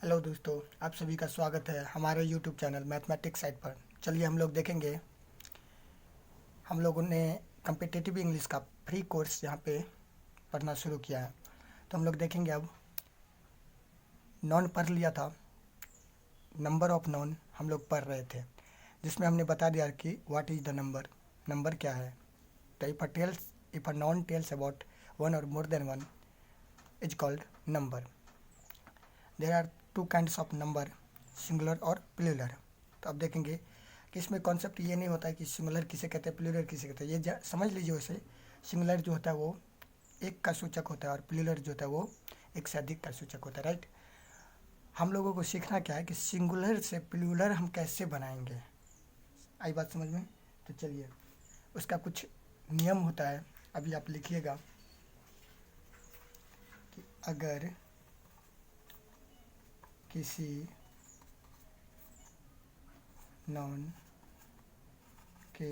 Hello दोस्तों, आप सभी का स्वागत है हमारे यूट्यूब चैनल मैथमेटिक्स साइट पर। चलिए हम लोग देखेंगे। हम लोगों ने कम्पिटिटिव इंग्लिश का फ्री कोर्स यहाँ पे पढ़ना शुरू किया है। तो हम लोग देखेंगे अब नॉन पढ़ लिया था, नंबर ऑफ नॉन हम लोग पढ़ रहे थे, जिसमें हमने बता दिया कि what is the number, number क्या है। तो if a noun tells about one और more than one is called number. There are two kinds of number, singular और प्लूरल। तो अब देखेंगे कि इसमें कॉन्सेप्ट ये नहीं होता है कि सिंगुलर किसे कहते हैं, प्लूरल किसे कहते हैं। ये समझ लीजिए। वैसे सिंगुलर जो होता है वो एक का सूचक होता है और प्लूरल जो होता है वो एक से अधिक का सूचक होता है, राइट। हम लोगों को सीखना क्या है कि सिंगुलर से प्लूरल हम कैसे बनाएंगे। आई बात समझ में? तो चलिए, उसका कुछ नियम होता है, अभी आप लिखिएगा कि अगर किसी नॉन के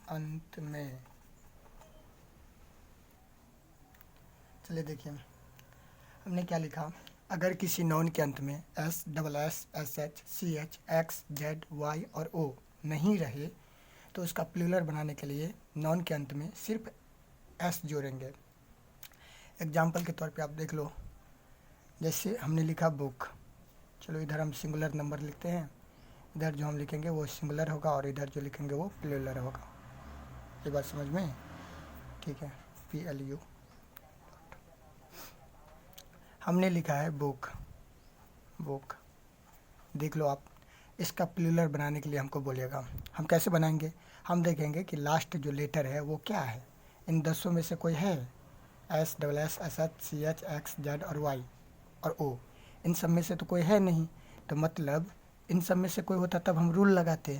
अंत में, चलिए देखिए हमने क्या लिखा। अगर किसी नॉन के अंत में S, double S, S H, C H, X, Z, Y और ओ नहीं रहे तो उसका प्लूरल बनाने के लिए नॉन के अंत में सिर्फ एस जोड़ेंगे। एग्जाम्पल के तौर पे आप देख लो, जैसे हमने लिखा बुक। चलो इधर हम सिंगुलर नंबर लिखते हैं, इधर जो हम लिखेंगे वो सिंगुलर होगा और इधर जो लिखेंगे वो प्लूरल होगा। ये बात समझ में? ठीक है। PLU हमने लिखा है बुक। बुक देख लो आप। इसका प्लूरल बनाने के लिए हमको बोलिएगा। हम कैसे बनाएंगे? हम देखेंगे कि लास्ट जो लेटर है वो क्या है। इन 10 में से कोई है? S, double S, S H, C H, X, Z और वाई और ओ। इन सब में से तो कोई है नहीं। तो मतलब इन सब में से कोई होता तब हम रूल लगाते।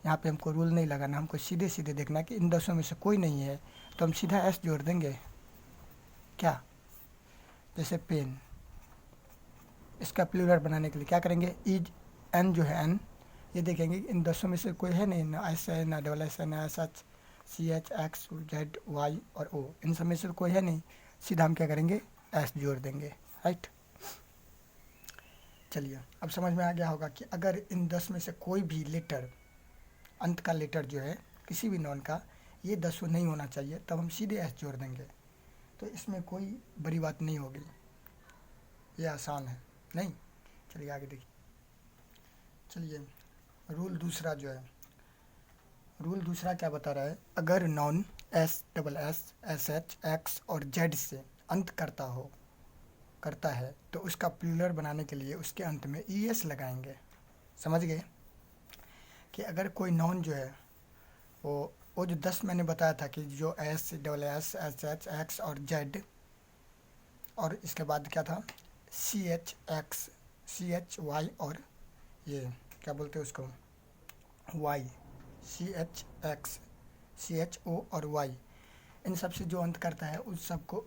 यहाँ पे हमको रूल नहीं लगाना, हमको सीधे सीधे देखना कि इन 10 में से कोई नहीं है तो हम सीधा एस जोड़ देंगे। क्या? जैसे पेन, इसका प्लूरल बनाने के लिए क्या करेंगे? इज एन जो है एन, ये देखेंगे इन 10 में से कोई है नहीं, ना एस है, ना डबल एस है, ना S H, C H, X, Z, Y और ओ। इन सब में से कोई है नहीं, सीधा हम क्या करेंगे? एस जोड़ देंगे, राइट। चलिए अब समझ में आ गया होगा कि अगर इन 10 में से कोई भी लेटर, अंत का लेटर जो है किसी भी नॉन का, ये 10 नहीं होना चाहिए, तब हम सीधे एस जोड़ देंगे। तो इसमें कोई बड़ी बात नहीं होगी, ये आसान है, नहीं। चलिए आगे देखिए। चलिए रूल दूसरा जो है, रूल दूसरा क्या बता रहा है? अगर non S, double S, S H, X और जेड से अंत करता है तो उसका प्लूरल बनाने के लिए उसके अंत में ई एस लगाएंगे। समझ गए? कि अगर कोई नॉन जो है वो जो 10 मैंने बताया था कि जो S, double S, S H, X और जेड, और इसके बाद क्या था? C H, X, C H, Y और ये क्या बोलते हैं उसको, Y, C H, X, C H, O और वाई। इन सब से जो अंत करता है उस सब को,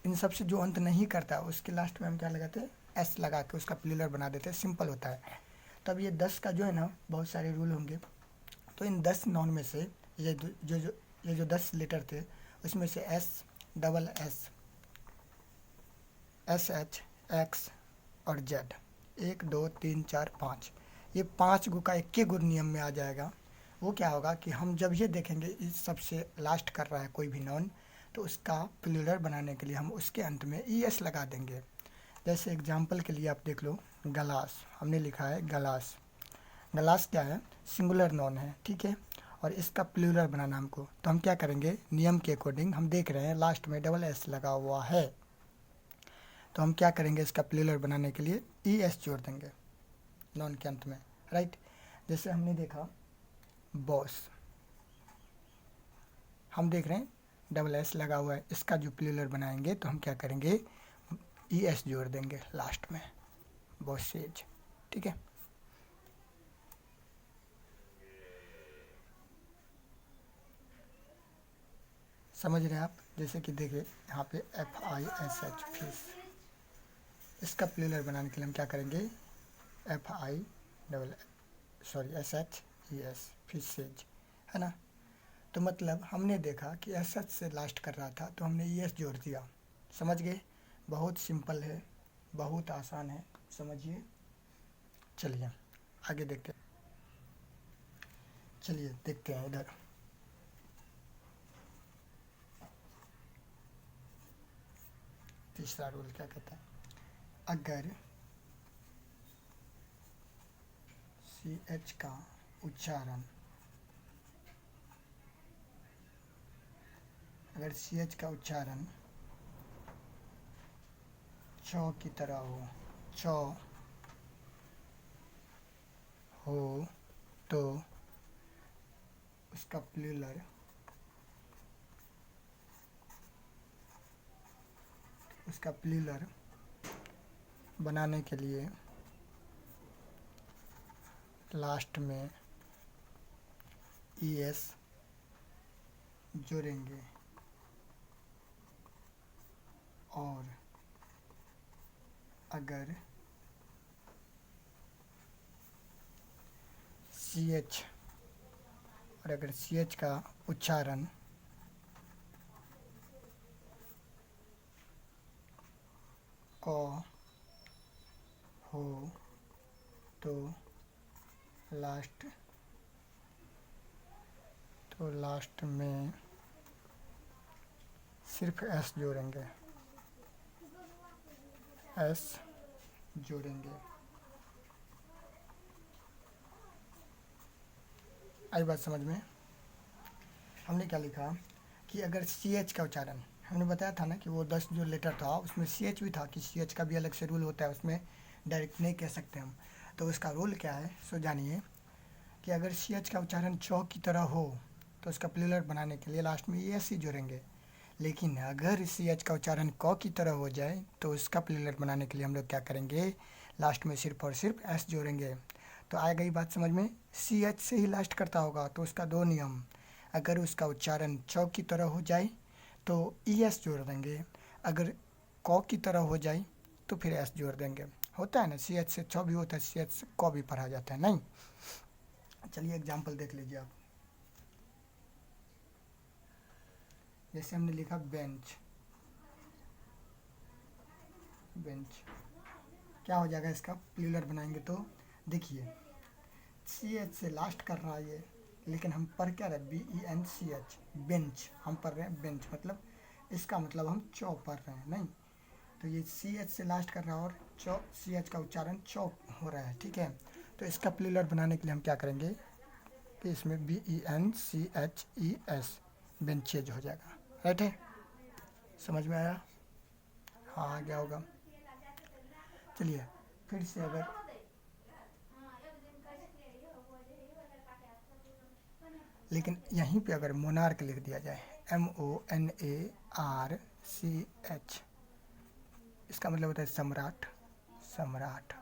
इन सब से जो अंत नहीं करता है उसके लास्ट में हम क्या लगाते हैं? एस लगा के उसका प्लूरल बना देते हैं। सिंपल होता है। तब ये 10 का जो है ना, बहुत सारे रूल होंगे। तो इन 10 नॉन में से ये जो 10 लेटर थे उसमें से S, double S, S H, X और जेड, 1 2 3 4 5, ये 5 गो का एक गो नियम में आ जाएगा। वो क्या होगा कि हम जब ये देखेंगे इस सबसे लास्ट कर रहा है कोई भी नॉन, तो उसका प्लूरल बनाने के लिए हम उसके अंत में ई एस लगा देंगे। जैसे एग्जाम्पल के लिए आप देख लो, गलास, हमने लिखा है गलास। गलास क्या है? सिंगुलर नॉन है, ठीक है। और इसका प्लूरल बनाना हमको, तो हम क्या करेंगे? नियम के अकॉर्डिंग हम देख रहे हैं लास्ट में डबल एस लगा हुआ है, तो हम क्या करेंगे? इसका प्लूरल बनाने के लिए ई एस जोड़ देंगे नॉन के अंत में, राइट। जैसे हमने देखा बॉस, हम देख रहे हैं डबल एस लगा हुआ है, इसका जो प्लूरल बनाएंगे तो हम क्या करेंगे? ई एस जोड़ देंगे लास्ट में, बॉसेज, ठीक है। समझ रहे हैं आप? जैसे कि देखिए यहाँ पे FISH, फिश, इसका प्लूरल बनाने के लिए हम क्या करेंगे? SHES, फिशेज, है ना। तो मतलब हमने देखा कि SH से लास्ट कर रहा था तो हमने ES जोड़ दिया। समझ गए? बहुत सिंपल है, बहुत आसान है, समझिए। चलिए आगे देखते हैं। चलिए देखते हैं इधर। तीसरा रूल क्या कहता है, अगर CH का उच्चारण, अगर CH का उच्चारण च की तरह हो, च हो तो उसका प्लूरल, उसका प्लूरल बनाने के लिए लास्ट में ES जोड़ेंगे, और अगर CH, और अगर CH का उच्चारण क हो तो लास्ट में सिर्फ S जोड़ेंगे, S जोड़ेंगे। आई बात समझ में? हमने क्या लिखा कि अगर CH का उच्चारण, हमने बताया था ना कि वो 10 जो लेटर था उसमें CH भी था, कि CH का भी अलग से रूल होता है, उसमें डायरेक्ट नहीं कह सकते हम। तो उसका रूल क्या है सो जानिए, कि अगर CH का उच्चारण चौ की तरह हो तो उसका प्लूरल बनाने के लिए लास्ट में ES ही जोड़ेंगे। लेकिन अगर CH का उच्चारण क की तरह हो जाए तो उसका प्लूरल बनाने के लिए हम लोग क्या करेंगे, लास्ट में सिर्फ और सिर्फ S जोड़ेंगे। तो आ गई बात समझ में? CH से ही लास्ट करता होगा तो उसका दो नियम, अगर उसका उच्चारण च की तरह हो जाए तो ES जोड़ देंगे, अगर क की तरह हो जाए तो फिर S जोड़ देंगे। होता है ना, CH से च भी होता है, CH से क भी पढ़ा जाता है, नहीं? चलिए एग्जाम्पल देख लीजिए आप। जैसे हमने लिखा बेंच, बेंच क्या हो जाएगा, इसका प्लूरल बनाएंगे तो देखिए CH से लास्ट कर रहा है ये, लेकिन हम पढ़ क्या रहे, BENCH, बेंच, हम पढ़ रहे हैं बेंच, मतलब इसका मतलब हम चौ पढ़ रहे हैं, नहीं? तो ये CH से लास्ट कर रहा है और चौ, CH का उच्चारण चौ हो रहा है, ठीक है? तो इसका प्लूरल बनाने के लिए हम क्या करेंगे कि इसमें BENCHES, बेंचेज हो जाएगा। राइट है? समझ में आया? हाँ आ गया होगा। चलिए फिर से, अगर लेकिन यहीं पे अगर मोनार्क लिख दिया जाए, MONARCH, इसका मतलब होता है सम्राट, सम्राट,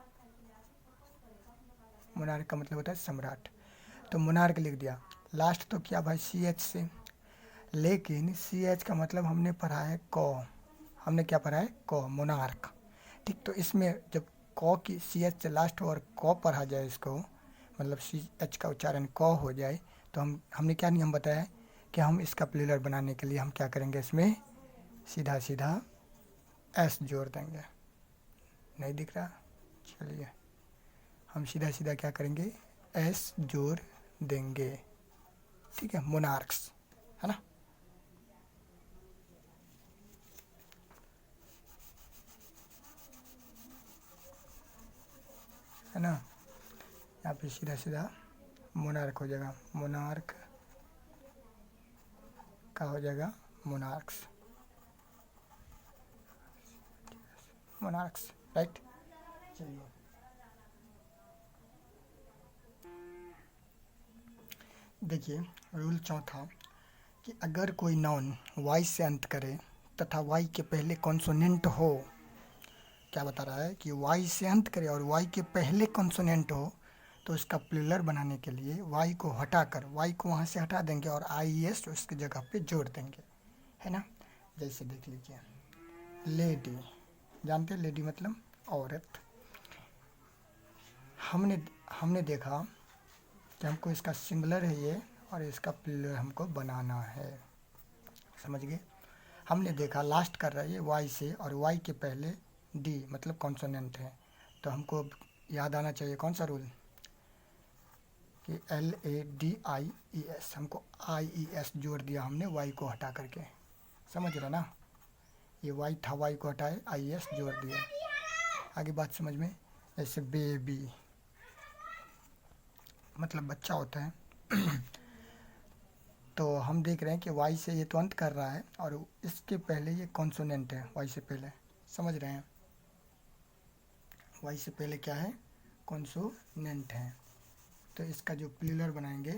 मोनार्क का मतलब होता है सम्राट। तो मोनार्क लिख दिया, लास्ट तो किया भाई CH से, लेकिन CH का मतलब हमने पढ़ा है क, हमने क्या पढ़ा है क, मोनार्क। ठीक, तो इसमें जब क की CH से लास्ट हो और क पढ़ा जाए इसको, मतलब CH का उच्चारण क हो जाए, तो हमने क्या नियम बताया है कि हम इसका प्लूरल बनाने के लिए हम क्या करेंगे, इसमें सीधा सीधा S जोड़ देंगे। नहीं दिख रहा? चलिए हम सीधा सीधा क्या करेंगे, S जोड़ देंगे, ठीक है? मोनार्क्स, है ना? है ना? यहाँ पे सीधा सीधा मोनार्क हो जाएगा, मोनार्क का हो जाएगा मोनार्क्स, मोनार्क्स, राइट? चलिए देखिए रूल चौथा, कि अगर कोई नाउन वाई से अंत करे तथा वाई के पहले कॉन्सोनेंट हो, क्या बता रहा है कि वाई से अंत करे और वाई के पहले कॉन्सोनेंट हो, तो उसका प्लूरल बनाने के लिए वाई को हटाकर, वाई को वहाँ से हटा देंगे और IES उसकी जगह पे जोड़ देंगे, है ना? जैसे देख लीजिए, लेडी, जानते हैं लेडी मतलब औरत। हमने देखा कि हमको इसका सिंगुलर है ये, और इसका प्लूरल हमको बनाना है, समझ गए? हमने देखा लास्ट कर रहा है ये वाई से, और वाई के पहले डी मतलब कॉन्सोनेंट है। तो हमको अब याद आना चाहिए कौन सा रूल, कि LADIES, हमको IES जोड़ दिया हमने y को हटा करके, समझ रहे ना, ये y था, y को हटाए IES जोड़ दिया। आगे बात समझ में, जैसे बेबी मतलब बच्चा होता है तो हम देख रहे हैं कि y से ये तो अंत कर रहा है और इसके पहले ये कॉन्सोनेंट है, y से पहले, समझ रहे हैं, y से पहले क्या है, कॉन्सोनेंट है। तो इसका जो प्लूरल बनाएंगे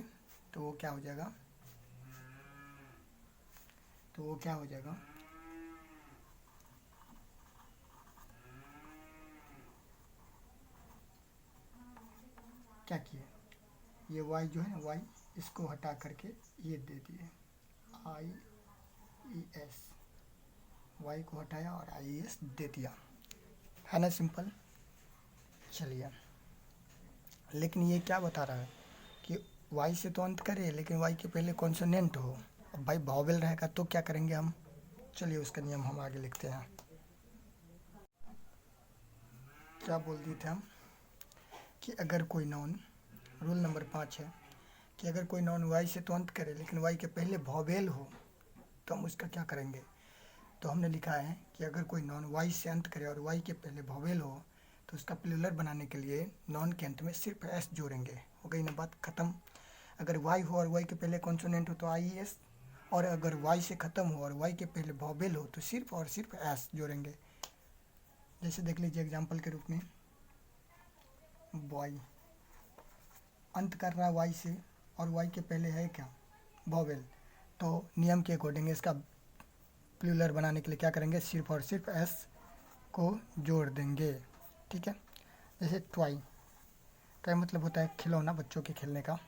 तो वो क्या हो जाएगा, क्या किए, ये y जो है ना, y इसको हटा करके ये दे दिए IES, y को हटाया और IES दे दिया, है ना, सिंपल। चलिए, लेकिन ये क्या बता रहा है कि y से तो अंत करे लेकिन y के पहले कॉन्सोनेंट हो। अब भाई वॉवेल रहेगा तो क्या करेंगे हम, चलिए उसका नियम हम आगे लिखते हैं। क्या बोल दिए थे हम, कि अगर कोई नॉन, रूल नंबर 5 है कि अगर कोई नॉन y से तो अंत करे लेकिन y के पहले वॉवेल हो तो हम उसका क्या करेंगे। तो हमने लिखा है कि अगर कोई नॉन y से अंत करे और y के पहले वॉवेल हो तो उसका प्लूरल बनाने के लिए नॉन के अंत में सिर्फ s जोड़ेंगे, हो गई ना बात ख़त्म। अगर y हो और y के पहले कॉन्सोनेंट हो तो IES, और अगर y से ख़त्म हो और y के पहले वॉवेल हो तो सिर्फ और सिर्फ s जोड़ेंगे। जैसे देख लीजिए एग्जाम्पल के रूप में, बॉय अंत कर रहा है y से और y के पहले है क्या, वॉवेल, तो नियम के अकॉर्डिंग इसका प्लूरल बनाने के लिए क्या करेंगे, सिर्फ और सिर्फ s को जोड़ देंगे, ठीक है। जैसे टॉय, टॉय मतलब होता है खिलौना, बच्चों के खेलने का,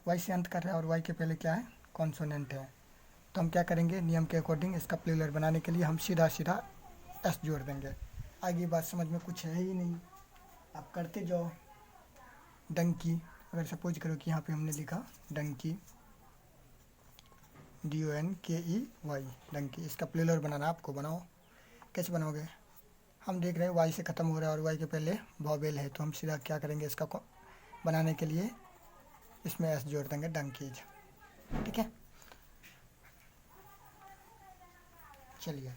y से अंत कर रहा है और y के पहले क्या है, कॉन्सोनेंट है, तो हम क्या करेंगे, नियम के अकॉर्डिंग इसका प्लूरल बनाने के लिए हम सीधा सीधा s जोड़ देंगे। आगे बात समझ में कुछ है ही नहीं, आप करते जाओ। डंकी, अगर सपोज करो कि यहाँ पे हमने लिखा डंकी, DONKEY, डंकी, इसका प्लूरल बनाना आपको, बनाओ, कैसे बनाओगे, हम देख रहे हैं y से ख़त्म हो रहा है और y के पहले वॉवेल है, तो हम सीधा क्या करेंगे, इसका बनाने के लिए इसमें s जोड़ देंगे, डंकीज, ठीक है। चलिए